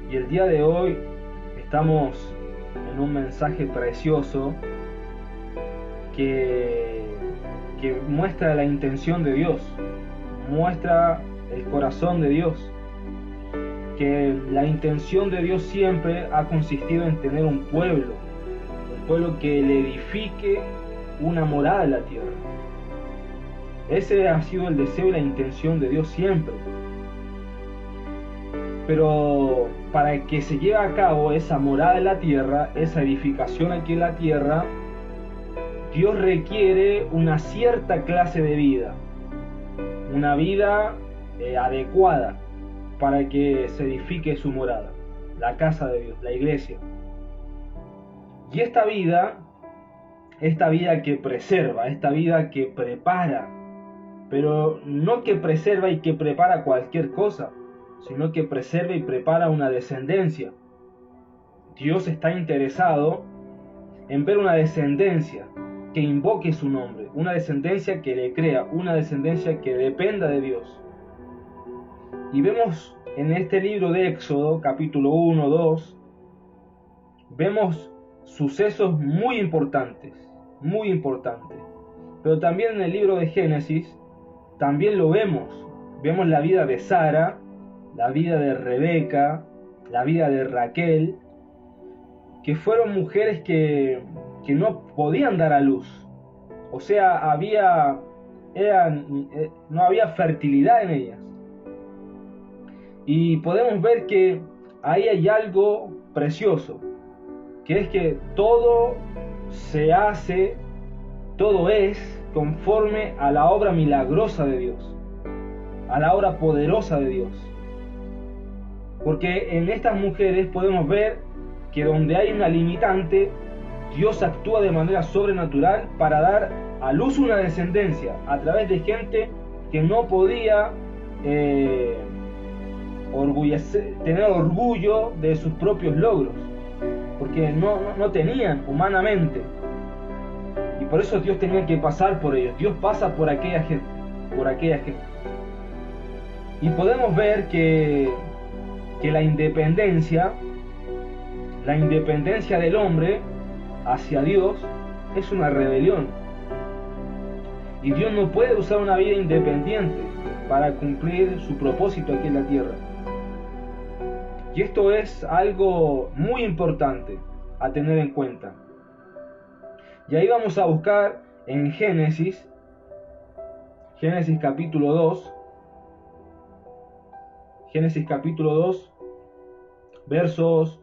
Y el día de hoy estamos en un mensaje precioso que muestra la intención de Dios, muestra el corazón de Dios, que la intención de Dios siempre ha consistido en tener un pueblo que le edifique una morada en la tierra. Ese ha sido el deseo y la intención de Dios siempre. Pero para que se lleve a cabo esa morada en la tierra, esa edificación aquí en la tierra, Dios requiere una cierta clase de vida, una vida adecuada para que se edifique su morada, la casa de Dios, la iglesia. Y esta vida que preserva, esta vida que prepara, pero no que preserva y que prepara cualquier cosa, sino que preserva y prepara una descendencia. Dios está interesado en ver una descendencia que invoque su nombre, una descendencia que le crea, una descendencia que dependa de Dios. Y vemos en este libro de Éxodo, capítulo 1, 2, vemos sucesos muy importantes, pero también en el libro de Génesis, también lo vemos la vida de Sara, la vida de Rebeca, la vida de Raquel, que fueron mujeres que no podían dar a luz, o sea, no había fertilidad en ellas. Y podemos ver que ahí hay algo precioso, que es que todo se hace, todo es conforme a la obra milagrosa de Dios, a la obra poderosa de Dios. Porque en estas mujeres podemos ver que donde hay una limitante, Dios actúa de manera sobrenatural para dar a luz una descendencia a través de gente que no podía tener orgullo de sus propios logros, porque no tenían humanamente, y por eso Dios tenía que pasar por ellos. Dios pasa por aquella gente, y podemos ver que la independencia del hombre hacia Dios es una rebelión, y Dios no puede usar una vida independiente para cumplir su propósito aquí en la tierra. Y esto es algo muy importante a tener en cuenta. Y ahí vamos a buscar en Génesis capítulo 2, versos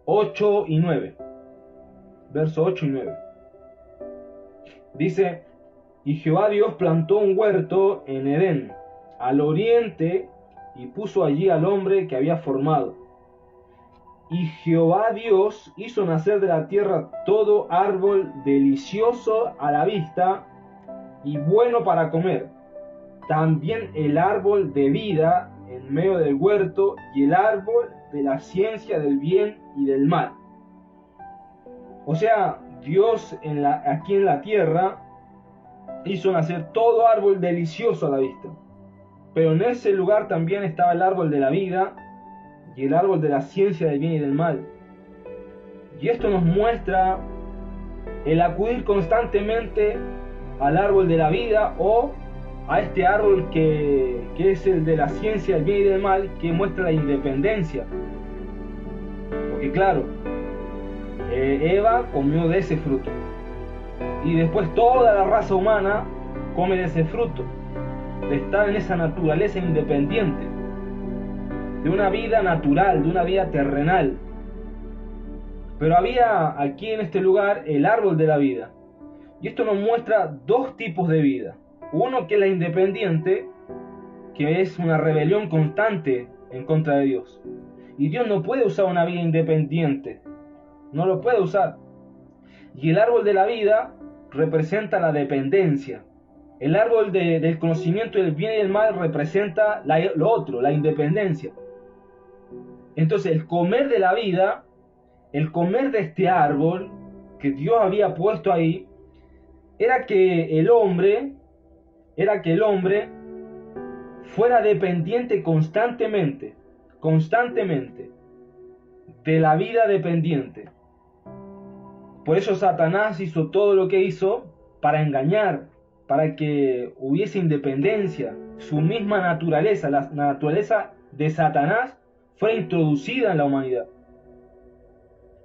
8 y 9. Dice: y Jehová Dios plantó un huerto en Edén, al oriente, y puso allí al hombre que había formado. Y Jehová Dios hizo nacer de la tierra todo árbol delicioso a la vista y bueno para comer, también el árbol de vida en medio del huerto, y el árbol de la ciencia del bien y del mal. O sea, Dios aquí en la tierra hizo nacer todo árbol delicioso a la vista, pero en ese lugar también estaba el árbol de la vida y el árbol de la ciencia del bien y del mal. Y esto nos muestra el acudir constantemente al árbol de la vida, o a este árbol que es el de la ciencia del bien y del mal, que muestra la independencia. Porque claro, Eva comió de ese fruto, y después toda la raza humana come de ese fruto, de estar en esa naturaleza independiente, de una vida natural, de una vida terrenal. Pero había aquí en este lugar el árbol de la vida, y esto nos muestra dos tipos de vida. Uno que es la independiente, que es una rebelión constante en contra de Dios, y Dios no puede usar una vida independiente, no lo puede usar. Y el árbol de la vida representa la dependencia. El árbol del conocimiento del bien y del mal representa lo otro, la independencia. Entonces el comer de la vida, el comer de este árbol que Dios había puesto ahí, era que el hombre fuera dependiente constantemente, de la vida dependiente. Por eso Satanás hizo todo lo que hizo para engañar, para que hubiese independencia. Su misma naturaleza, la naturaleza de Satanás, fue introducida en la humanidad.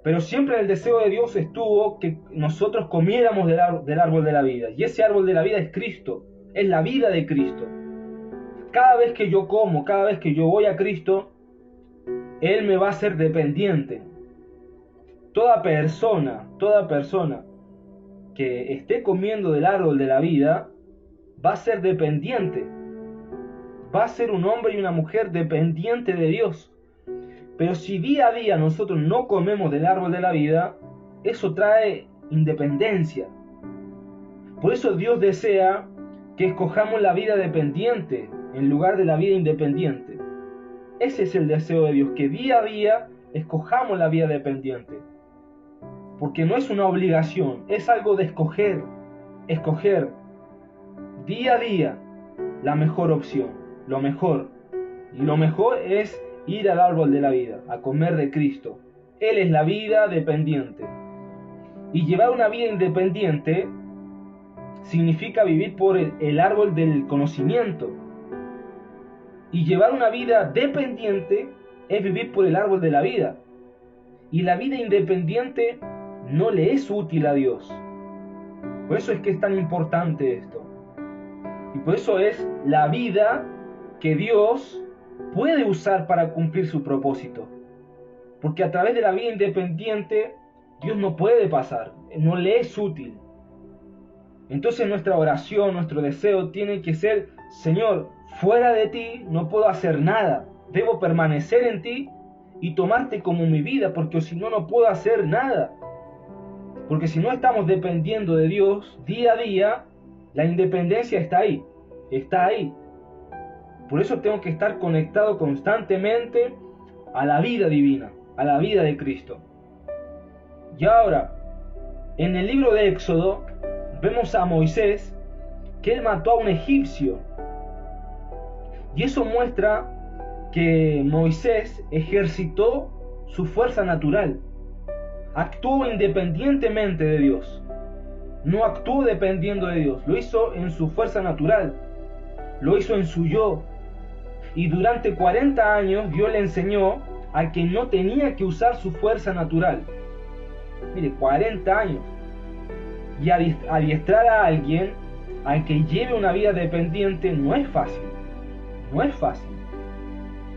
Pero siempre el deseo de Dios estuvo que nosotros comiéramos del árbol de la vida. Y ese árbol de la vida es Cristo, es la vida de Cristo. Cada vez que yo como, cada vez que yo voy a Cristo, Él me va a hacer dependiente. Toda persona que esté comiendo del árbol de la vida va a ser dependiente. Va a ser un hombre y una mujer dependiente de Dios. Pero si día a día nosotros no comemos del árbol de la vida, eso trae independencia. Por eso Dios desea que escojamos la vida dependiente en lugar de la vida independiente. Ese es el deseo de Dios, que día a día escojamos la vida dependiente. Porque no es una obligación, es algo de escoger día a día la mejor opción, lo mejor. Y lo mejor es ir al árbol de la vida, a comer de Cristo. Él es la vida dependiente. Y llevar una vida independiente significa vivir por el árbol del conocimiento. Y llevar una vida dependiente es vivir por el árbol de la vida. Y la vida independiente no le es útil a Dios. Por eso es que es tan importante esto. Y por eso es la vida que Dios puede usar para cumplir su propósito. Porque a través de la vida independiente Dios no puede pasar, no le es útil. Entonces nuestra oración, nuestro deseo tiene que ser: Señor, fuera de ti no puedo hacer nada. Debo permanecer en ti y tomarte como mi vida, porque si no, no puedo hacer nada. Porque si no estamos dependiendo de Dios día a día, la independencia está ahí, está ahí. Por eso tengo que estar conectado constantemente a la vida divina, a la vida de Cristo. Y ahora, en el libro de Éxodo, vemos a Moisés, que él mató a un egipcio. Y eso muestra que Moisés ejercitó su fuerza natural. Actuó independientemente de Dios. No actuó dependiendo de Dios. Lo hizo en su fuerza natural. Lo hizo en su yo. Y durante 40 años Dios le enseñó a que no tenía que usar su fuerza natural. Mire, 40 años. Y adiestrar a alguien a que lleve una vida dependiente no es fácil. No es fácil.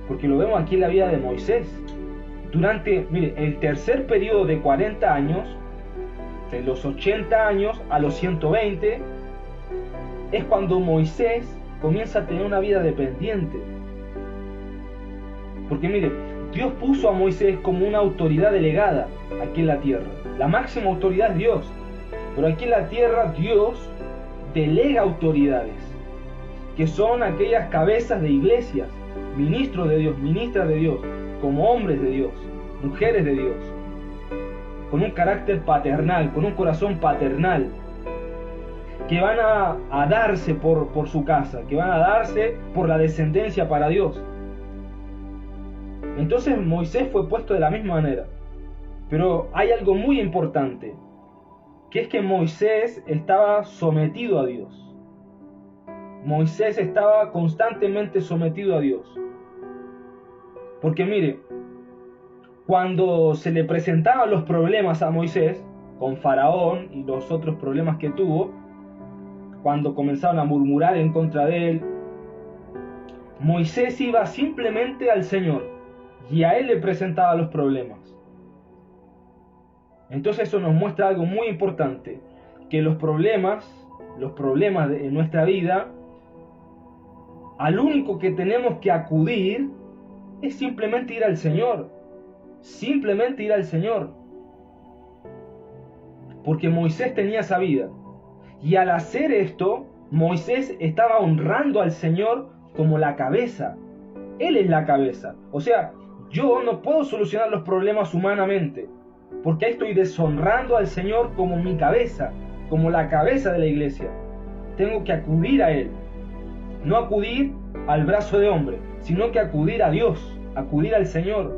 Porque lo vemos aquí en la vida de Moisés. Durante, mire, el tercer periodo de 40 años, de los 80 años a los 120, es cuando Moisés comienza a tener una vida dependiente. Porque mire, Dios puso a Moisés como una autoridad delegada aquí en la tierra. La máxima autoridad es Dios. Pero aquí en la tierra Dios delega autoridades, que son aquellas cabezas de iglesias, ministros de Dios, ministras de Dios, como hombres de Dios, mujeres de Dios, con un carácter paternal, con un corazón paternal, que van a darse por su casa, que van a darse por la descendencia para Dios. Entonces Moisés fue puesto de la misma manera. Pero hay algo muy importante, que es que Moisés estaba sometido a Dios. Moisés estaba constantemente sometido a Dios. Porque mire, cuando se le presentaban los problemas a Moisés, con Faraón y los otros problemas que tuvo, cuando comenzaron a murmurar en contra de él, Moisés iba simplemente al Señor y a él le presentaba los problemas. Entonces eso nos muestra algo muy importante, que los problemas de nuestra vida, al único que tenemos que acudir es simplemente ir al Señor. Simplemente ir al Señor. Porque Moisés tenía esa vida. Y al hacer esto, Moisés estaba honrando al Señor como la cabeza. Él es la cabeza. O sea, yo no puedo solucionar los problemas humanamente, porque ahí estoy deshonrando al Señor como mi cabeza, como la cabeza de la iglesia. Tengo que acudir a Él. No acudir al brazo de hombre, sino que acudir a Dios, acudir al Señor.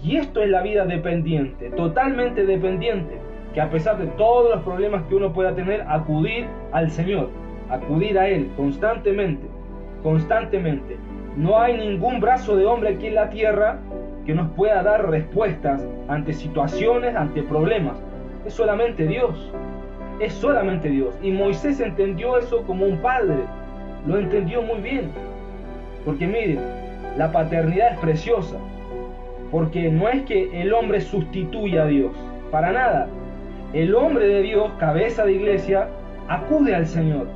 Y esto es la vida dependiente, totalmente dependiente, que a pesar de todos los problemas que uno pueda tener, acudir al Señor, acudir a Él constantemente, constantemente. No hay ningún brazo de hombre aquí en la tierra que nos pueda dar respuestas ante situaciones, ante problemas. Es solamente Dios, es solamente Dios. Y Moisés entendió eso como un padre, lo entendió muy bien. Porque miren, la paternidad es preciosa, porque no es que el hombre sustituya a Dios, para nada. El hombre de Dios, cabeza de iglesia, acude al Señor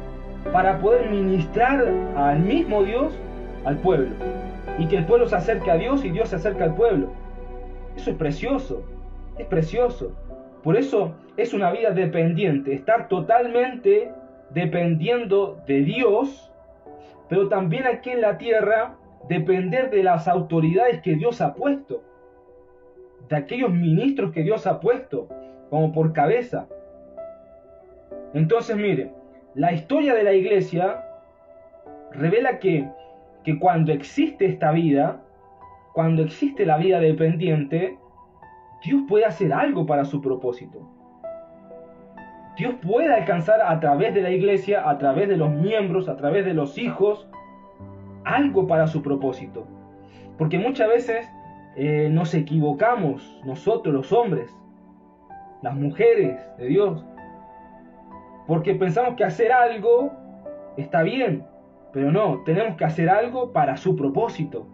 para poder ministrar al mismo Dios al pueblo, y que el pueblo se acerque a Dios y Dios se acerque al pueblo. Eso es precioso, es precioso. Por eso es una vida dependiente, estar totalmente dependiendo de Dios, pero también aquí en la tierra depender de las autoridades que Dios ha puesto, de aquellos ministros que Dios ha puesto como por cabeza. Entonces mire, la historia de la iglesia revela que cuando existe esta vida, cuando existe la vida dependiente, Dios puede hacer algo para su propósito. Dios puede alcanzar a través de la iglesia, a través de los miembros, a través de los hijos, algo para su propósito. Porque muchas veces nos equivocamos, nosotros los hombres, las mujeres de Dios, porque pensamos que hacer algo está bien, pero no, tenemos que hacer algo para su propósito,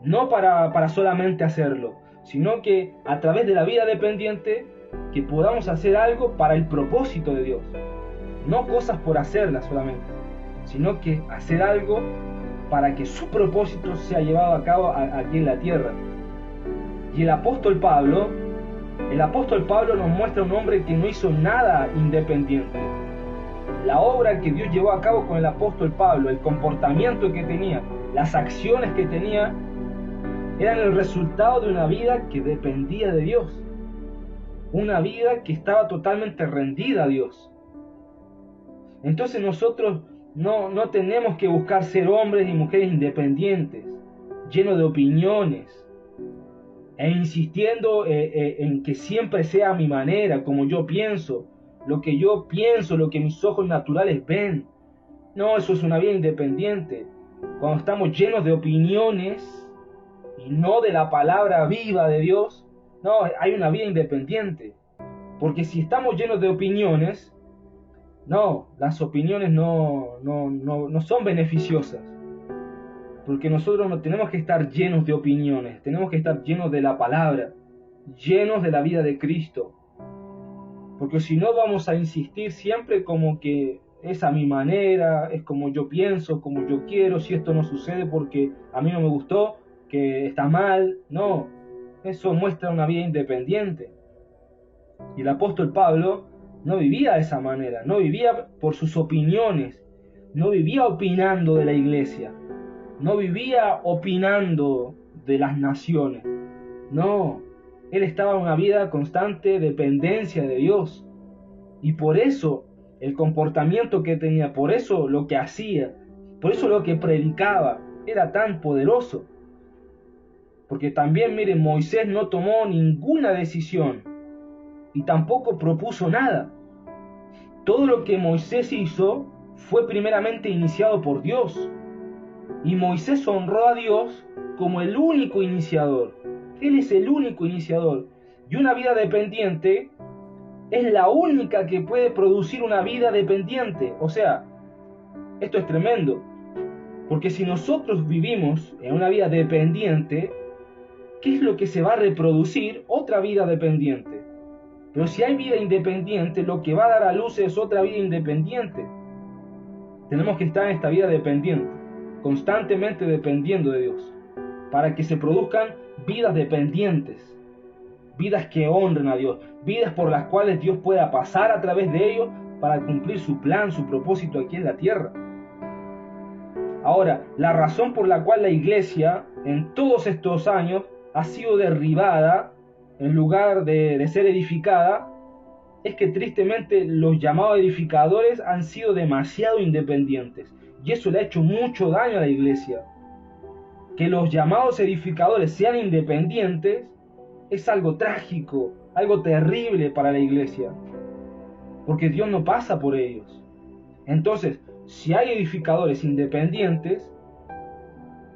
no para solamente hacerlo, sino que a través de la vida dependiente, que podamos hacer algo para el propósito de Dios, no cosas por hacerlas solamente, sino que hacer algo para que su propósito sea llevado a cabo aquí en la tierra. Y el apóstol Pablo nos muestra un hombre que no hizo nada independiente. La obra que Dios llevó a cabo con el apóstol Pablo, el comportamiento que tenía, las acciones que tenía, eran el resultado de una vida que dependía de Dios. Una vida que estaba totalmente rendida a Dios. Entonces nosotros no tenemos que buscar ser hombres y mujeres independientes, llenos de opiniones, e insistiendo en que siempre sea a mi manera, como yo pienso, lo que mis ojos naturales ven. No, eso es una vida independiente. Cuando estamos llenos de opiniones y no de la palabra viva de Dios, no, hay una vida independiente. Porque si estamos llenos de opiniones, no, las opiniones no son beneficiosas. Porque nosotros no tenemos que estar llenos de opiniones, tenemos que estar llenos de la palabra, llenos de la vida de Cristo. Porque si no vamos a insistir siempre como que es a mi manera, es como yo pienso, como yo quiero, si esto no sucede porque a mí no me gustó, que está mal. No, eso muestra una vida independiente. Y el apóstol Pablo no vivía de esa manera, no vivía por sus opiniones, no vivía opinando de la iglesia, no vivía opinando de las naciones. No, él estaba en una vida constante dependencia de Dios. Y por eso el comportamiento que tenía, por eso lo que hacía, por eso lo que predicaba era tan poderoso. Porque también, miren, Moisés no tomó ninguna decisión y tampoco propuso nada. Todo lo que Moisés hizo fue primeramente iniciado por Dios. Y Moisés honró a Dios como el único iniciador. Él es el único iniciador. Y una vida dependiente es la única que puede producir una vida dependiente. O sea, esto es tremendo. Porque si nosotros vivimos en una vida dependiente, ¿qué es lo que se va a reproducir? Otra vida dependiente. Pero si hay vida independiente, lo que va a dar a luz es otra vida independiente. Tenemos que estar en esta vida dependiente, constantemente dependiendo de Dios, para que se produzcan vidas dependientes, vidas que honren a Dios, vidas por las cuales Dios pueda pasar a través de ellos para cumplir su plan, su propósito aquí en la tierra. Ahora, la razón por la cual la iglesia en todos estos años ha sido derribada en lugar de ser edificada, es que tristemente los llamados edificadores han sido demasiado independientes. Y eso le ha hecho mucho daño a la iglesia. Que los llamados edificadores sean independientes es algo trágico, algo terrible para la iglesia, porque Dios no pasa por ellos. Entonces, si hay edificadores independientes,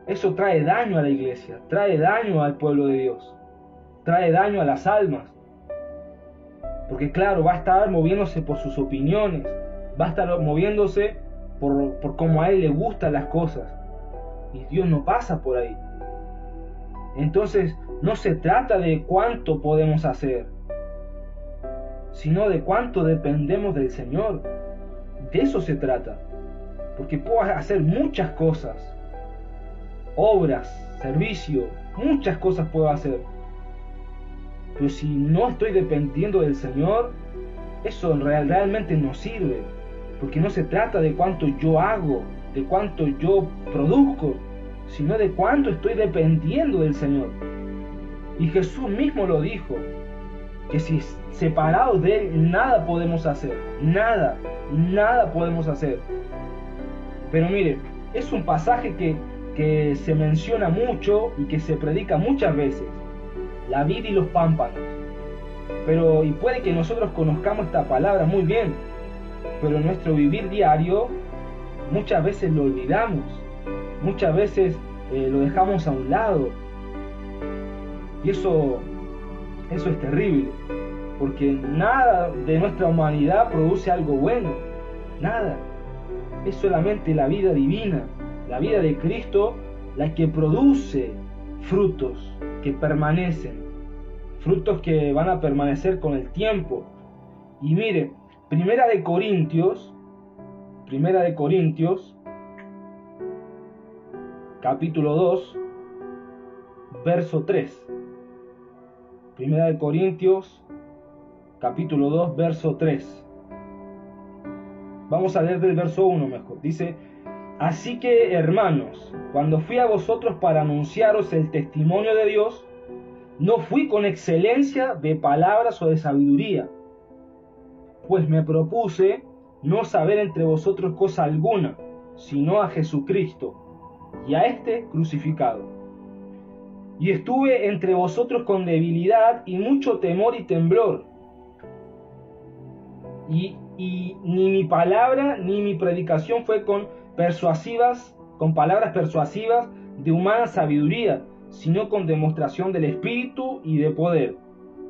eso trae daño a la iglesia, trae daño al pueblo de Dios, trae daño a las almas. Porque claro, va a estar moviéndose por sus opiniones, va a estar moviéndose por cómo a él le gustan las cosas. Y Dios no pasa por ahí. Entonces, no se trata de cuánto podemos hacer, sino de cuánto dependemos del Señor. De eso se trata. Porque puedo hacer muchas cosas, obras, servicio, muchas cosas puedo hacer. Pero si no estoy dependiendo del Señor, eso realmente no sirve. Porque no se trata de cuánto yo hago, de cuánto yo produzco, sino de cuánto estoy dependiendo del Señor. Y Jesús mismo lo dijo, que si separados de Él nada podemos hacer, nada podemos hacer. Pero mire, es un pasaje que se menciona mucho y que se predica muchas veces, la vid y los pámpanos. Y puede que nosotros conozcamos esta palabra muy bien, pero en nuestro vivir diario muchas veces lo olvidamos, muchas veces lo dejamos a un lado. Y eso es terrible, porque nada de nuestra humanidad produce algo bueno, nada. Es solamente la vida divina, la vida de Cristo, la que produce frutos que permanecen, frutos que van a permanecer con el tiempo. Y mire, Primera de Corintios, capítulo 2, verso 3. Primera de Corintios, capítulo 2, verso 3. Vamos a leer del verso 1 mejor. Dice: así que, hermanos, cuando fui a vosotros para anunciaros el testimonio de Dios, no fui con excelencia de palabras o de sabiduría, pues me propuse no saber entre vosotros cosa alguna, sino a Jesucristo, y a éste crucificado. Y estuve entre vosotros con debilidad y mucho temor y temblor. Y ni mi palabra ni mi predicación fue con palabras persuasivas de humana sabiduría, sino con demostración del Espíritu y de poder,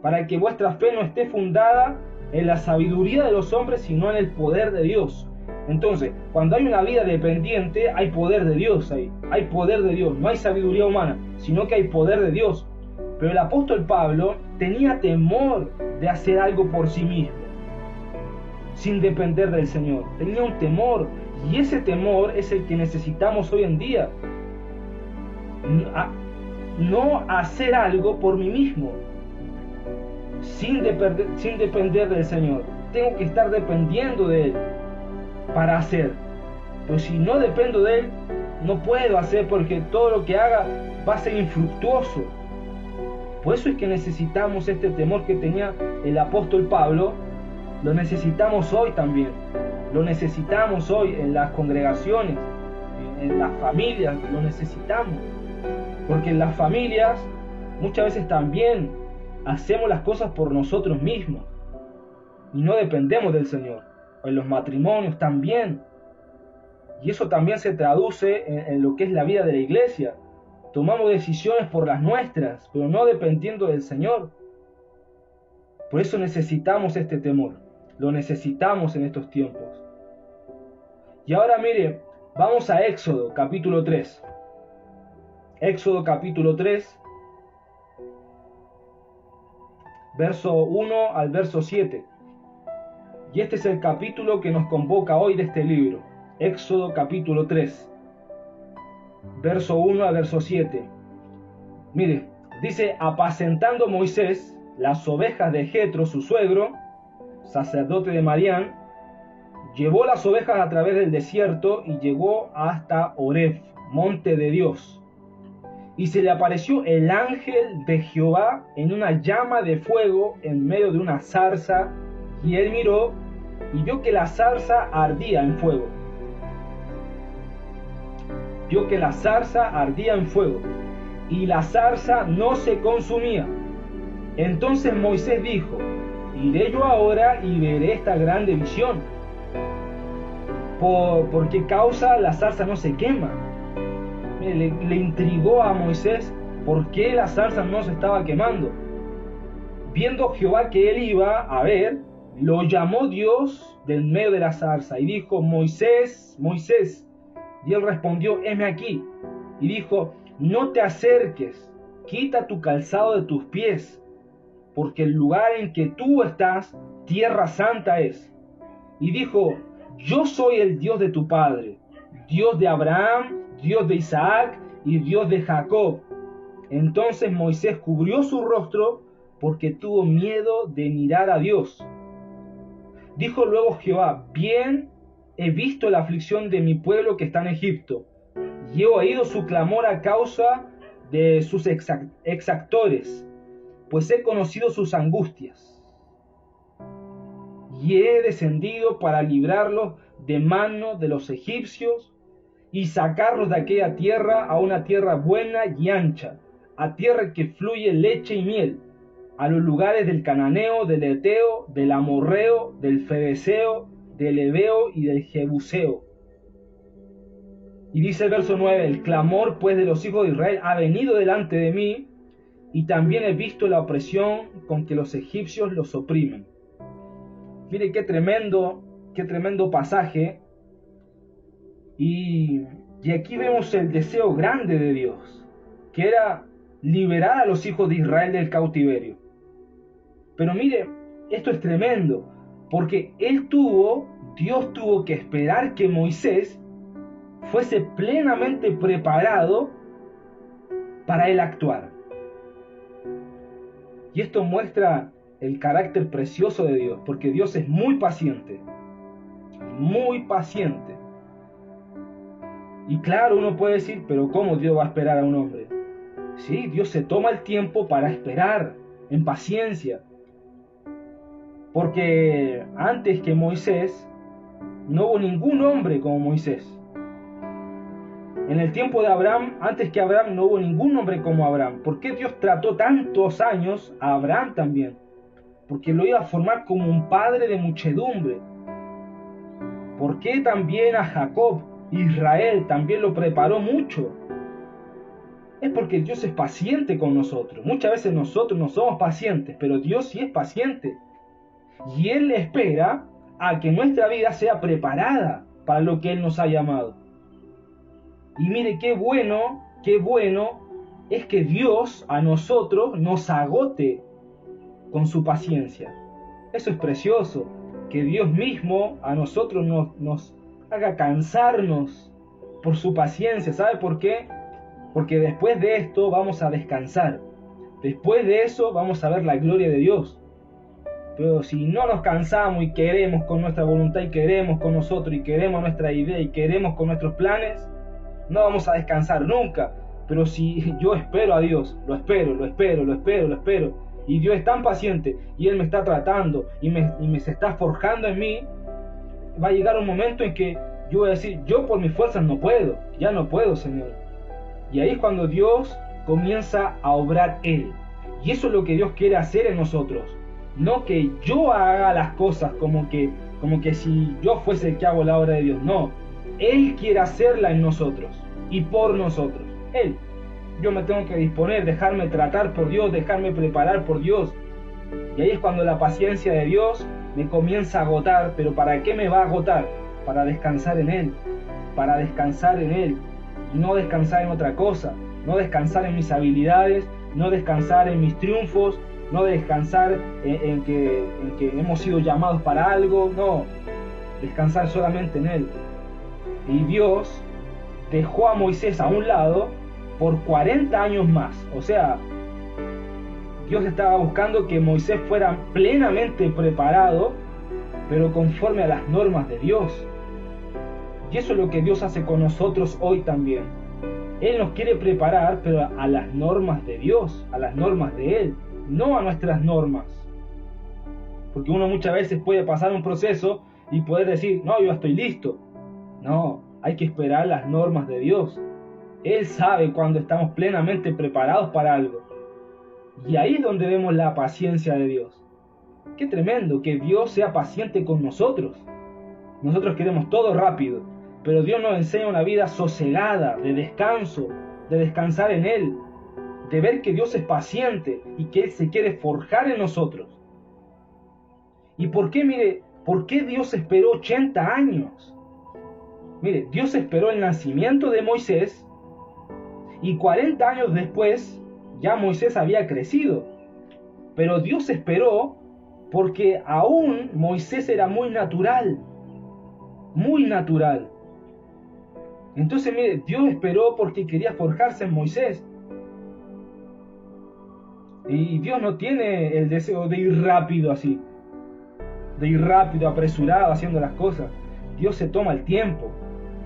para que vuestra fe no esté fundada en la sabiduría de los hombres, sino en el poder de Dios. Entonces, cuando hay una vida dependiente, hay poder de Dios ahí, hay poder de Dios, no hay sabiduría humana, sino que hay poder de Dios. Pero el apóstol Pablo tenía temor de hacer algo por sí mismo, sin depender del Señor. Tenía un temor, y ese temor es el que necesitamos hoy en día. No hacer algo por mí mismo, sin depender del Señor. Tengo que estar dependiendo de Él para hacer. Pero si no dependo de Él, no puedo hacer, porque todo lo que haga va a ser infructuoso. Por eso es que necesitamos este temor que tenía el apóstol Pablo. Lo necesitamos hoy también. Lo necesitamos hoy en las congregaciones, en las familias, lo necesitamos. Porque en las familias muchas veces también hacemos las cosas por nosotros mismos y no dependemos del Señor. O en los matrimonios también. Y eso también se traduce en lo que es la vida de la iglesia. Tomamos decisiones por las nuestras, pero no dependiendo del Señor. Por eso necesitamos este temor. Lo necesitamos en estos tiempos. Y ahora mire, vamos a Éxodo capítulo 3. Éxodo capítulo 3, verso 1 al verso 7. Y este es el capítulo que nos convoca hoy de este libro. Éxodo capítulo 3, verso 1 al verso 7. Mire, dice: apacentando Moisés las ovejas de Jetro, su suegro, sacerdote de Madián, llevó las ovejas a través del desierto y llegó hasta Horeb, monte de Dios. Y se le apareció el ángel de Jehová en una llama de fuego en medio de una zarza, y él miró y vio que la zarza ardía en fuego. Vio que la zarza ardía en fuego, y la zarza no se consumía. Entonces Moisés dijo: iré yo ahora y veré esta grande visión. ¿Por qué causa la zarza no se quema? Le intrigó a Moisés por qué la zarza no se estaba quemando. Viendo Jehová que él iba a ver, lo llamó Dios del medio de la zarza y dijo: Moisés, Moisés. Y él respondió: heme aquí. Y dijo: no te acerques, quita tu calzado de tus pies, porque el lugar en que tú estás, tierra santa es. Y dijo: yo soy el Dios de tu padre, Dios de Abraham, Dios de Isaac y Dios de Jacob. Entonces Moisés cubrió su rostro porque tuvo miedo de mirar a Dios. Dijo luego Jehová: bien he visto la aflicción de mi pueblo que está en Egipto, y he oído su clamor a causa de sus exactores, pues he conocido sus angustias. Y he descendido para librarlos de mano de los egipcios y sacarlos de aquella tierra a una tierra buena y ancha, a tierra que fluye leche y miel, a los lugares del cananeo, del eteo, del amorreo, del fereceo, del heveo y del jebuseo. Y dice el verso 9: el clamor pues de los hijos de Israel ha venido delante de mí, y también he visto la opresión con que los egipcios los oprimen. Mire qué tremendo pasaje. Y aquí vemos el deseo grande de Dios, que era liberar a los hijos de Israel del cautiverio. Pero mire, esto es tremendo, porque Dios tuvo que esperar que Moisés fuese plenamente preparado para él actuar. Y esto muestra el carácter precioso de Dios, porque Dios es muy paciente, muy paciente. Y claro, uno puede decir: pero ¿cómo Dios va a esperar a un hombre? Sí, Dios se toma el tiempo para esperar en paciencia. Porque antes que Moisés, no hubo ningún hombre como Moisés. En el tiempo de Abraham, antes que Abraham, no hubo ningún hombre como Abraham. ¿Por qué Dios trató tantos años a Abraham también? Porque lo iba a formar como un padre de muchedumbre. ¿Por qué también a Jacob, Israel, también lo preparó mucho? Es porque Dios es paciente con nosotros. Muchas veces nosotros no somos pacientes, pero Dios sí es paciente. Y Él espera a que nuestra vida sea preparada para lo que Él nos ha llamado. Y mire qué bueno es que Dios a nosotros nos agote con su paciencia. Eso es precioso, que Dios mismo a nosotros nos haga cansarnos por su paciencia. ¿Sabe por qué? Porque después de esto vamos a descansar. Después de eso vamos a ver la gloria de Dios. Pero si no nos cansamos y queremos con nuestra voluntad, y queremos con nosotros, y queremos nuestra idea, y queremos con nuestros planes, no vamos a descansar nunca. Pero si yo espero a Dios, lo espero, y Dios es tan paciente, y Él me está tratando, y me se está forjando en mí, va a llegar un momento en que yo voy a decir: yo por mis fuerzas no puedo, ya no puedo, Señor. Y ahí es cuando Dios comienza a obrar Él. Y eso es lo que Dios quiere hacer en nosotros. No que yo haga las cosas como que si yo fuese el que hago la obra de Dios. No, Él quiere hacerla en nosotros y por nosotros. Él. Yo me tengo que disponer, dejarme tratar por Dios, dejarme preparar por Dios. Y ahí es cuando la paciencia de Dios me comienza a agotar. ¿Pero para qué me va a agotar? Para descansar en Él. Para descansar en Él. Y no descansar en otra cosa. No descansar en mis habilidades. No descansar en mis triunfos. No descansar en que hemos sido llamados para algo. No. Descansar solamente en Él. Y Dios dejó a Moisés a un lado por 40 años más. O sea, Dios estaba buscando que Moisés fuera plenamente preparado, pero conforme a las normas de Dios. Y eso es lo que Dios hace con nosotros hoy también. Él nos quiere preparar, pero a las normas de Dios, a las normas de Él, no a nuestras normas. Porque uno muchas veces puede pasar un proceso y poder decir: no, yo ya estoy listo. No, hay que esperar las normas de Dios. Él sabe cuando estamos plenamente preparados para algo. Y ahí es donde vemos la paciencia de Dios. Qué tremendo que Dios sea paciente con nosotros. Nosotros queremos todo rápido, pero Dios nos enseña una vida sosegada, de descanso, de descansar en Él, de ver que Dios es paciente y que Él se quiere forjar en nosotros. ¿Y por qué, mire, por qué Dios esperó 80 años? Mire, Dios esperó el nacimiento de Moisés y 40 años después ya Moisés había crecido. Pero Dios esperó porque aún Moisés era muy natural. Muy natural. Entonces, mire, Dios esperó porque quería forjarse en Moisés. Y Dios no tiene el deseo de ir rápido así. De ir rápido, apresurado, haciendo las cosas. Dios se toma el tiempo.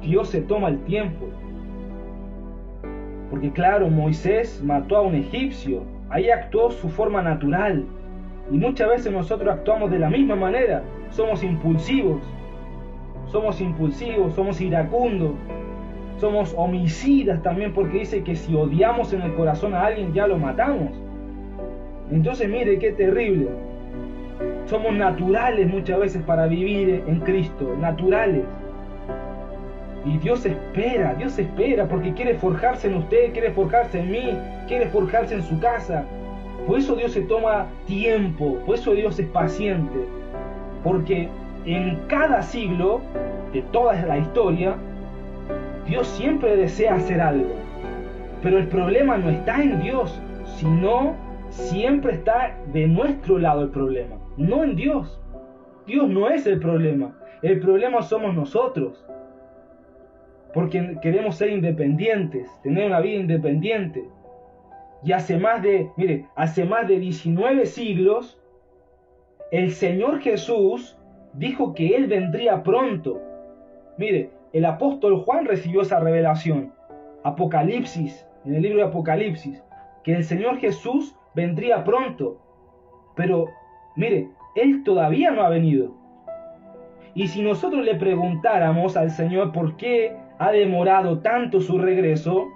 Dios se toma el tiempo. Porque claro, Moisés mató a un egipcio. Ahí actuó su forma natural. Y muchas veces nosotros actuamos de la misma manera. Somos impulsivos, somos iracundos, somos homicidas también, porque dice que si odiamos en el corazón a alguien ya lo matamos. Entonces mire qué terrible. Somos naturales muchas veces para vivir en Cristo, naturales. Y Dios espera porque quiere forjarse en usted, quiere forjarse en mí, quiere forjarse en su casa. Por eso Dios se toma tiempo, por eso Dios es paciente. Porque en cada siglo de toda la historia, Dios siempre desea hacer algo. Pero el problema no está en Dios, sino siempre está de nuestro lado el problema, no en Dios. Dios no es el problema somos nosotros. Porque queremos ser independientes, tener una vida independiente. Y hace más de 19 siglos, el Señor Jesús dijo que Él vendría pronto. Mire, el apóstol Juan recibió esa revelación. Apocalipsis, en el libro de Apocalipsis, que el Señor Jesús vendría pronto. Pero, mire, Él todavía no ha venido. Y si nosotros le preguntáramos al Señor por qué ha demorado tanto su regreso,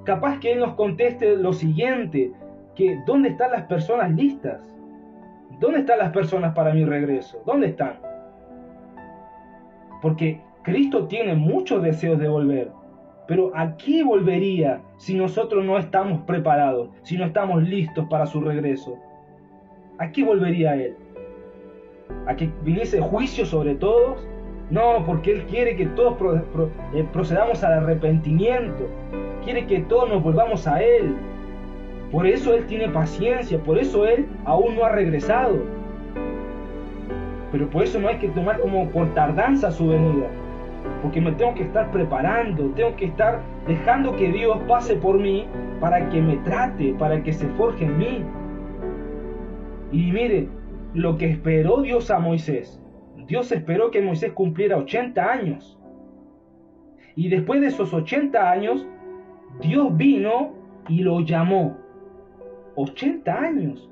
capaz que Él nos conteste lo siguiente, que ¿dónde están las personas listas? ¿Dónde están las personas para mi regreso? ¿Dónde están? Porque Cristo tiene muchos deseos de volver, pero ¿a qué volvería si nosotros no estamos preparados, si no estamos listos para su regreso? ¿A qué volvería Él? ¿A que viniese juicio sobre todos? No, porque Él quiere que todos procedamos al arrepentimiento, quiere que todos nos volvamos a Él. Por eso Él tiene paciencia, por eso Él aún no ha regresado. Pero por eso no hay que tomar como por tardanza su venida, porque me tengo que estar preparando, tengo que estar dejando que Dios pase por mí para que me trate, para que se forje en mí. Y mire, lo que esperó Dios a Moisés, Dios esperó que Moisés cumpliera 80 años. Y después de esos 80 años, Dios vino y lo llamó. 80 años.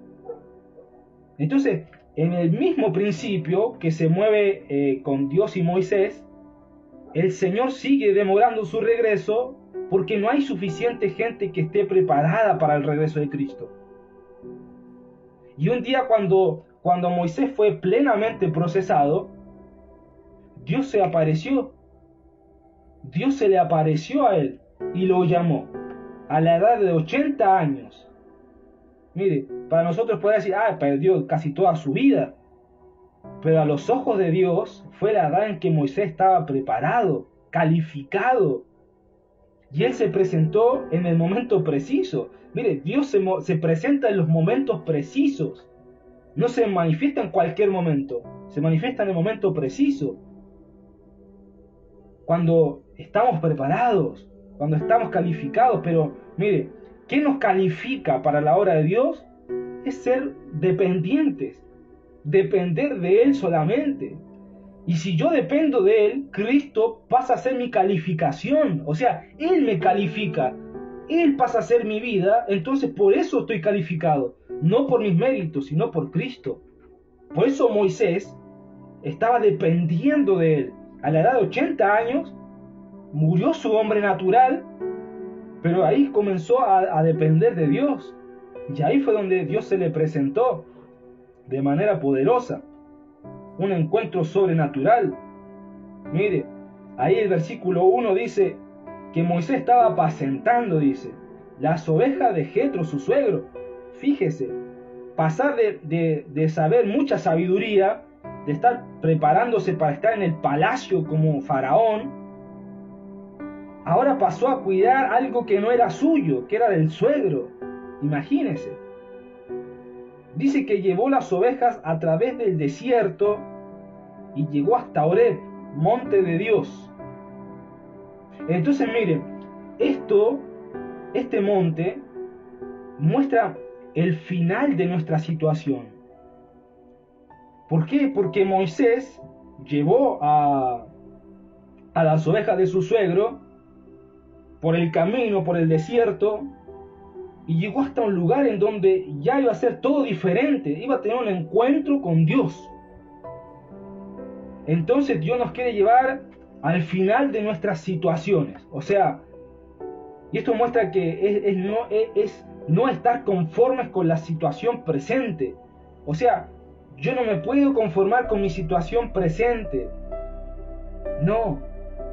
Entonces, en el mismo principio que se mueve con Dios y Moisés, el Señor sigue demorando su regreso porque no hay suficiente gente que esté preparada para el regreso de Cristo. Y un día cuando Moisés fue plenamente procesado, Dios se apareció. Dios se le apareció a él y lo llamó a la edad de 80 años. Mire, para nosotros puede decir, perdió casi toda su vida. Pero a los ojos de Dios fue la edad en que Moisés estaba preparado, calificado. Y él se presentó en el momento preciso. Mire, Dios se presenta en los momentos precisos. No se manifiesta en cualquier momento, se manifiesta en el momento preciso. Cuando estamos preparados, cuando estamos calificados. Pero mire, ¿qué nos califica para la obra de Dios? Es ser dependientes, depender de Él solamente. Y si yo dependo de Él, Cristo pasa a ser mi calificación. O sea, Él me califica, Él pasa a ser mi vida. Entonces por eso estoy calificado, no por mis méritos, sino por Cristo. Por eso Moisés estaba dependiendo de Él. A la edad de 80 años murió su hombre natural, pero ahí comenzó a depender de Dios. Y ahí fue donde Dios se le presentó de manera poderosa, un encuentro sobrenatural. Mire, ahí el versículo 1 dice que Moisés estaba apacentando, dice, las ovejas de Jetro, su suegro. Fíjese, pasar de saber mucha sabiduría, de estar preparándose para estar en el palacio como faraón, ahora pasó a cuidar algo que no era suyo, que era del suegro. Imagínese. Dice que llevó las ovejas a través del desierto y llegó hasta Horeb, monte de Dios. Entonces miren, este monte muestra el final de nuestra situación. ¿Por qué? Porque Moisés llevó a las ovejas de su suegro por el camino, por el desierto, y llegó hasta un lugar en donde ya iba a ser todo diferente, iba a tener un encuentro con Dios. Entonces Dios nos quiere llevar al final de nuestras situaciones. O sea, y esto muestra que es no estar conformes con la situación presente. O sea, yo no me puedo conformar con mi situación presente. No,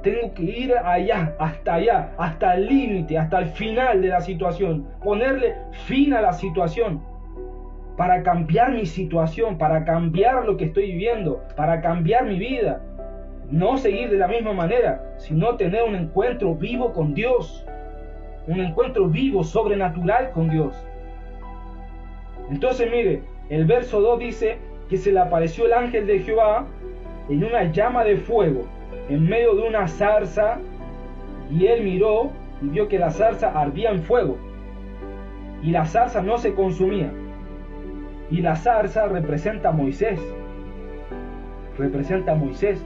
tengo que ir allá, hasta el límite, hasta el final de la situación. Ponerle fin a la situación. Para cambiar mi situación, para cambiar lo que estoy viviendo, para cambiar mi vida. No seguir de la misma manera, sino tener un encuentro vivo con Dios. Un encuentro vivo, sobrenatural con Dios. Entonces mire, el verso 2 dice que se le apareció el ángel de Jehová en una llama de fuego, en medio de una zarza, y él miró y vio que la zarza ardía en fuego, y la zarza no se consumía. Y la zarza representa a Moisés. Representa a Moisés.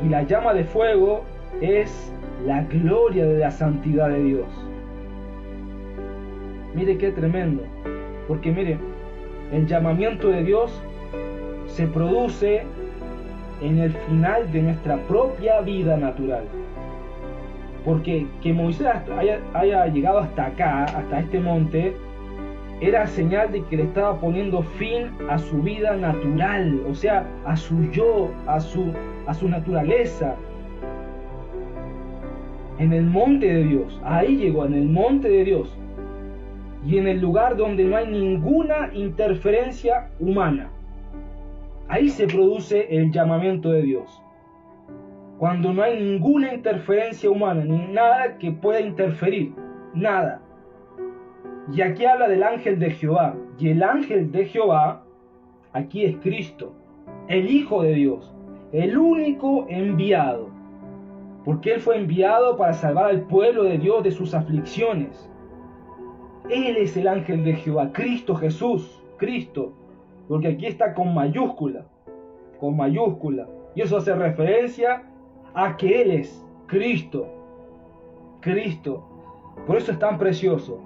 Y la llama de fuego es la gloria de la santidad de Dios. Mire qué tremendo. Porque mire, el llamamiento de Dios se produce en el final de nuestra propia vida natural. Porque que Moisés haya llegado hasta acá, hasta este monte, era señal de que le estaba poniendo fin a su vida natural, o sea, a su yo, a su naturaleza. En el monte de Dios, ahí llegó, en el monte de Dios, y en el lugar donde no hay ninguna interferencia humana. Ahí se produce el llamamiento de Dios. Cuando no hay ninguna interferencia humana, ni nada que pueda interferir, nada. Y aquí habla del ángel de Jehová. Y el ángel de Jehová, aquí es Cristo, el Hijo de Dios, el único enviado. Porque Él fue enviado para salvar al pueblo de Dios de sus aflicciones. Él es el ángel de Jehová, Cristo Jesús, Cristo. Porque aquí está con mayúscula, con mayúscula. Y eso hace referencia a que Él es Cristo, Cristo. Por eso es tan precioso.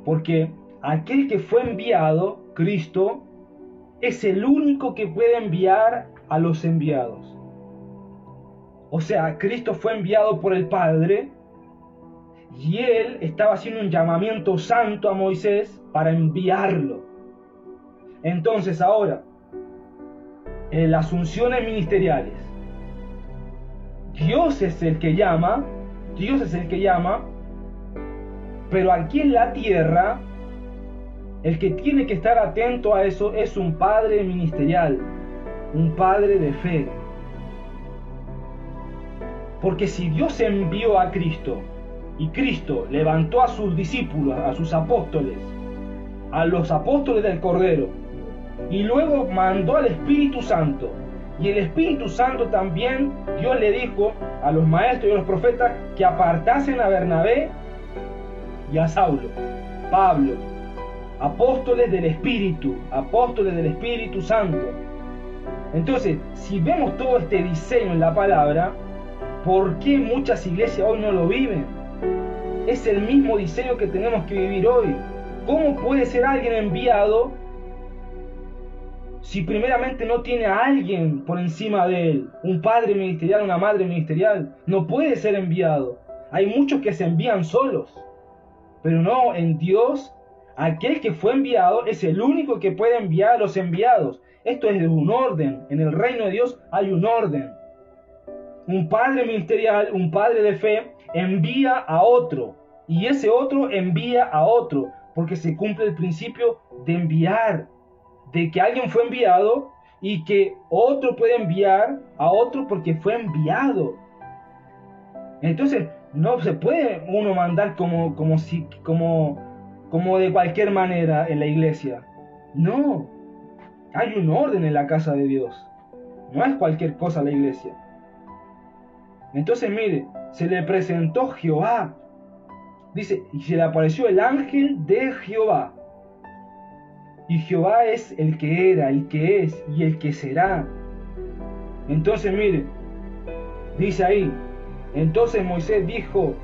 Porque aquel que fue enviado, Cristo, es el único que puede enviar a los enviados. O sea, Cristo fue enviado por el Padre y Él estaba haciendo un llamamiento santo a Moisés para enviarlo. Entonces ahora, en las unciones ministeriales, Dios es el que llama, pero aquí en la tierra, el que tiene que estar atento a eso es un padre ministerial, un padre de fe. Porque si Dios envió a Cristo, y Cristo levantó a sus discípulos, a sus apóstoles, a los apóstoles del Cordero, y luego mandó al Espíritu Santo, y el Espíritu Santo también, Dios le dijo a los maestros y a los profetas que apartasen a Bernabé y a Saulo, Pablo, apóstoles del Espíritu Santo. Entonces, si vemos todo este diseño en la palabra, ¿por qué muchas iglesias hoy no lo viven? Es el mismo diseño que tenemos que vivir hoy. ¿Cómo puede ser alguien enviado si primeramente no tiene a alguien por encima de él? Un padre ministerial, una madre ministerial. No puede ser enviado. Hay muchos que se envían solos. Pero no, en Dios Aquel que fue enviado es el único que puede enviar a los enviados. Esto es de un orden. En el reino de Dios hay un orden. Un padre ministerial, un padre de fe, envía a otro. Y ese otro envía a otro. Porque se cumple el principio de enviar. De que alguien fue enviado y que otro puede enviar a otro porque fue enviado. Entonces, no se puede uno mandar como de cualquier manera en la iglesia. No, hay un orden en la casa de Dios. No es cualquier cosa la iglesia. Entonces, mire, se le presentó Jehová. Dice, y se le apareció el ángel de Jehová. Y Jehová es el que era, el que es y el que será. Entonces, mire, dice ahí, entonces Moisés dijo,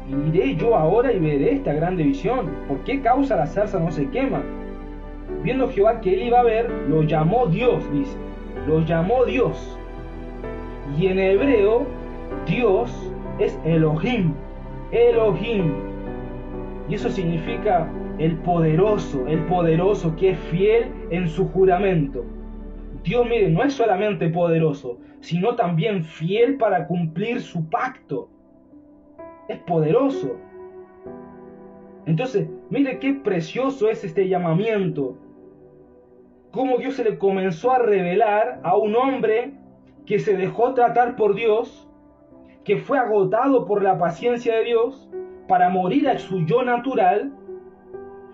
iré yo ahora y veré esta grande visión. ¿Por qué causa la zarza no se quema? Viendo Jehová que él iba a ver, lo llamó Dios, dice. Lo llamó Dios. Y en hebreo, Dios es Elohim. Elohim. Y eso significa el poderoso que es fiel en su juramento. Dios, mire, no es solamente poderoso, sino también fiel para cumplir su pacto. Es poderoso. Entonces, mire qué precioso es este llamamiento. Cómo Dios se le comenzó a revelar a un hombre que se dejó tratar por Dios, que fue agotado por la paciencia de Dios para morir a su yo natural.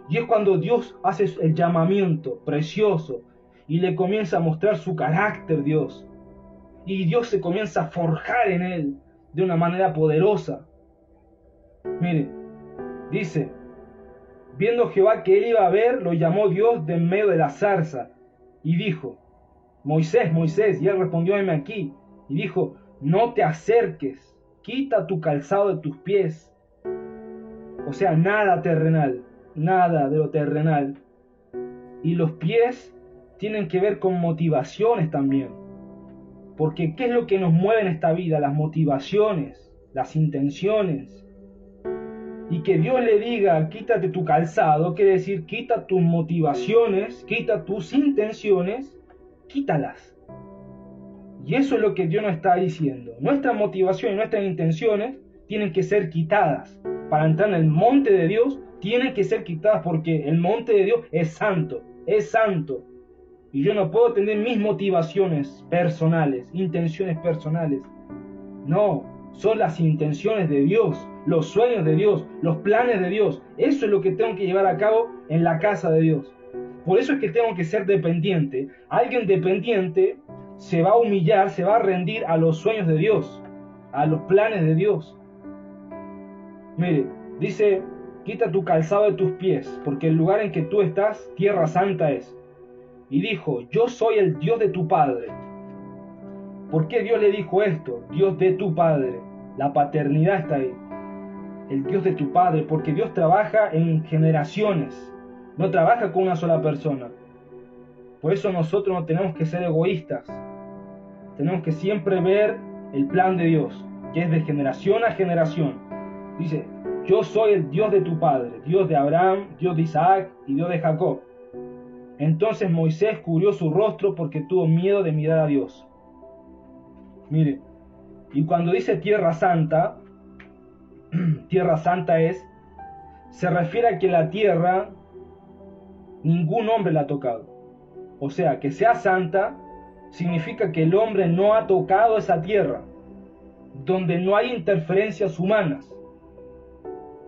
Y es cuando Dios hace el llamamiento precioso y le comienza a mostrar su carácter, Dios. Y Dios se comienza a forjar en él de una manera poderosa. Mire, dice, viendo Jehová que él iba a ver, lo llamó Dios de en medio de la zarza y dijo, Moisés, Moisés, y él respondió, heme aquí, y dijo, no te acerques, quita tu calzado de tus pies. O sea, nada terrenal, nada de lo terrenal. Y los pies tienen que ver con motivaciones también. Porque ¿qué es lo que nos mueve en esta vida? Las motivaciones, las intenciones. Y que Dios le diga, quítate tu calzado, quiere decir, quita tus motivaciones, quita tus intenciones, quítalas. Y eso es lo que Dios nos está diciendo. Nuestras motivaciones y nuestras intenciones tienen que ser quitadas. Para entrar en el monte de Dios, tienen que ser quitadas porque el monte de Dios es santo, es santo. Y yo no puedo tener mis motivaciones personales, intenciones personales. No, son las intenciones de Dios, los sueños de Dios, los planes de Dios. Eso es lo que tengo que llevar a cabo en la casa de Dios. Por eso es que tengo que ser dependiente. Alguien dependiente se va a humillar, se va a rendir a los sueños de Dios, a los planes de Dios. Mire, dice, quita tu calzado de tus pies, porque el lugar en que tú estás, tierra santa es. Y dijo, yo soy el Dios de tu padre. ¿Por qué Dios le dijo esto? Dios de tu padre. La paternidad está ahí. El Dios de tu padre, porque Dios trabaja en generaciones. No trabaja con una sola persona. Por eso nosotros no tenemos que ser egoístas. Tenemos que siempre ver el plan de Dios, que es de generación a generación. Dice, yo soy el Dios de tu padre, Dios de Abraham, Dios de Isaac y Dios de Jacob. Entonces Moisés cubrió su rostro porque tuvo miedo de mirar a Dios. Mire, y cuando dice tierra santa se refiere a que la tierra ningún hombre la ha tocado. O sea, que sea santa significa que el hombre no ha tocado esa tierra, donde no hay interferencias humanas.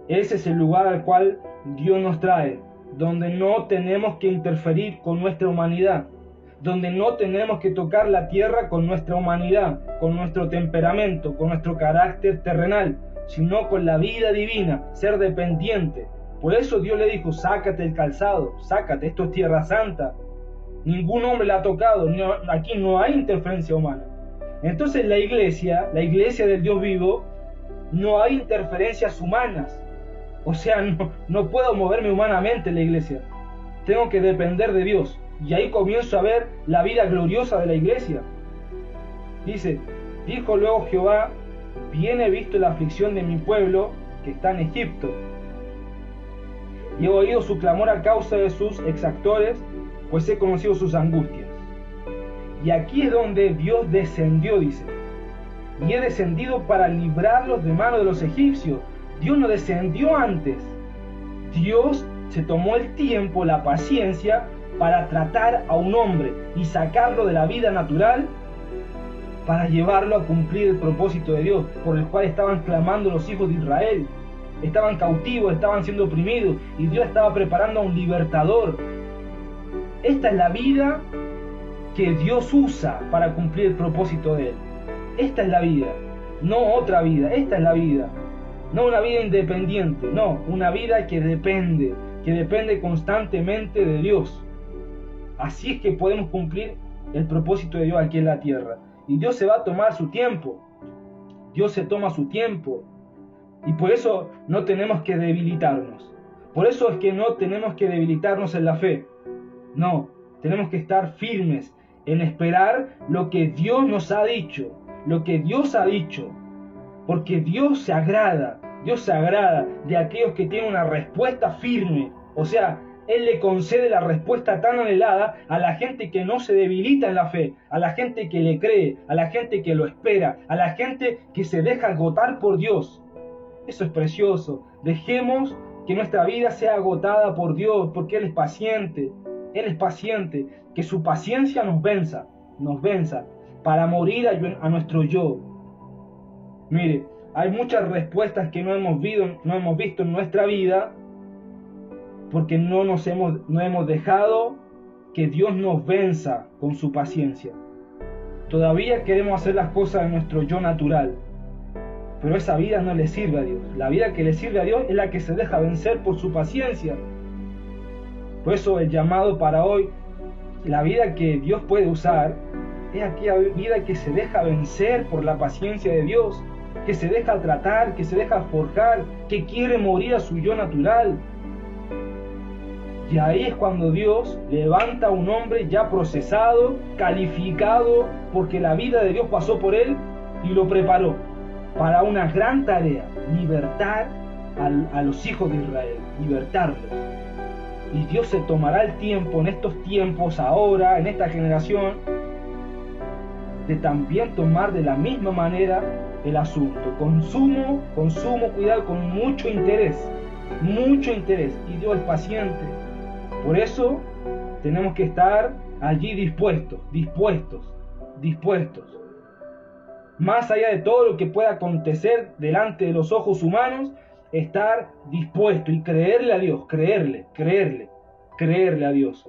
Ese es el lugar al cual Dios nos trae, donde no tenemos que interferir con nuestra humanidad, donde no tenemos que tocar la tierra con nuestra humanidad, con nuestro temperamento, con nuestro carácter terrenal, sino con la vida divina, ser dependiente. Por eso Dios le dijo, sácate el calzado, sácate, esto es tierra santa. Ningún hombre la ha tocado, aquí no hay interferencia humana. Entonces la iglesia del Dios vivo, no hay interferencias humanas. O sea, no puedo moverme humanamente en la iglesia. Tengo que depender de Dios. Y ahí comienzo a ver la vida gloriosa de la iglesia. Dice, dijo luego Jehová, bien he visto la aflicción de mi pueblo que está en Egipto. y he oído su clamor a causa de sus exactores, pues he conocido sus angustias. Y aquí es donde Dios descendió, dice, y he descendido para librarlos de mano de los egipcios. Dios no descendió antes. Dios se tomó el tiempo, la paciencia, para tratar a un hombre y sacarlo de la vida natural para llevarlo a cumplir el propósito de Dios, por el cual estaban clamando los hijos de Israel. Estaban cautivos, estaban siendo oprimidos, y Dios estaba preparando a un libertador. Esta es la vida que Dios usa para cumplir el propósito de Él. Esta es la vida, no otra vida, esta es la vida. No una vida independiente, no, una vida que depende constantemente de Dios. Así es que podemos cumplir el propósito de Dios aquí en la tierra. Y Dios se va a tomar su tiempo. Dios se toma su tiempo. Y por eso no tenemos que debilitarnos. Por eso es que no tenemos que debilitarnos en la fe. No, tenemos que estar firmes en esperar lo que Dios nos ha dicho. Lo que Dios ha dicho. Porque Dios se agrada de aquellos que tienen una respuesta firme. O sea, Él le concede la respuesta tan anhelada a la gente que no se debilita en la fe, a la gente que le cree, a la gente que lo espera, a la gente que se deja agotar por Dios. Eso es precioso. Dejemos que nuestra vida sea agotada por Dios, porque Él es paciente. Él es paciente. Que su paciencia nos venza, para morir a nuestro yo. Mire, hay muchas respuestas que no hemos visto en nuestra vida porque no hemos dejado que Dios nos venza con su paciencia. Todavía queremos hacer las cosas de nuestro yo natural, pero esa vida no le sirve a Dios. La vida que le sirve a Dios es la que se deja vencer por su paciencia. Por eso el llamado para hoy, la vida que Dios puede usar, es aquella vida que se deja vencer por la paciencia de Dios, que se deja tratar, que se deja forjar, que quiere morir a su yo natural. Y ahí es cuando Dios levanta a un hombre ya procesado, calificado, porque la vida de Dios pasó por él y lo preparó para una gran tarea: libertar a los hijos de Israel, libertarlos. Y Dios se tomará el tiempo en estos tiempos, ahora, en esta generación, de también tomar de la misma manera el asunto, con sumo cuidado, con mucho interés, y Dios es paciente. Por eso tenemos que estar allí dispuestos, más allá de todo lo que pueda acontecer delante de los ojos humanos, estar dispuesto y creerle a Dios, creerle a Dios,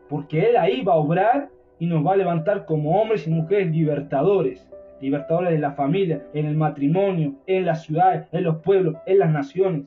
porque Él ahí va a obrar y nos va a levantar como hombres y mujeres libertadores de la familia, en el matrimonio, en las ciudades, en los pueblos, en las naciones.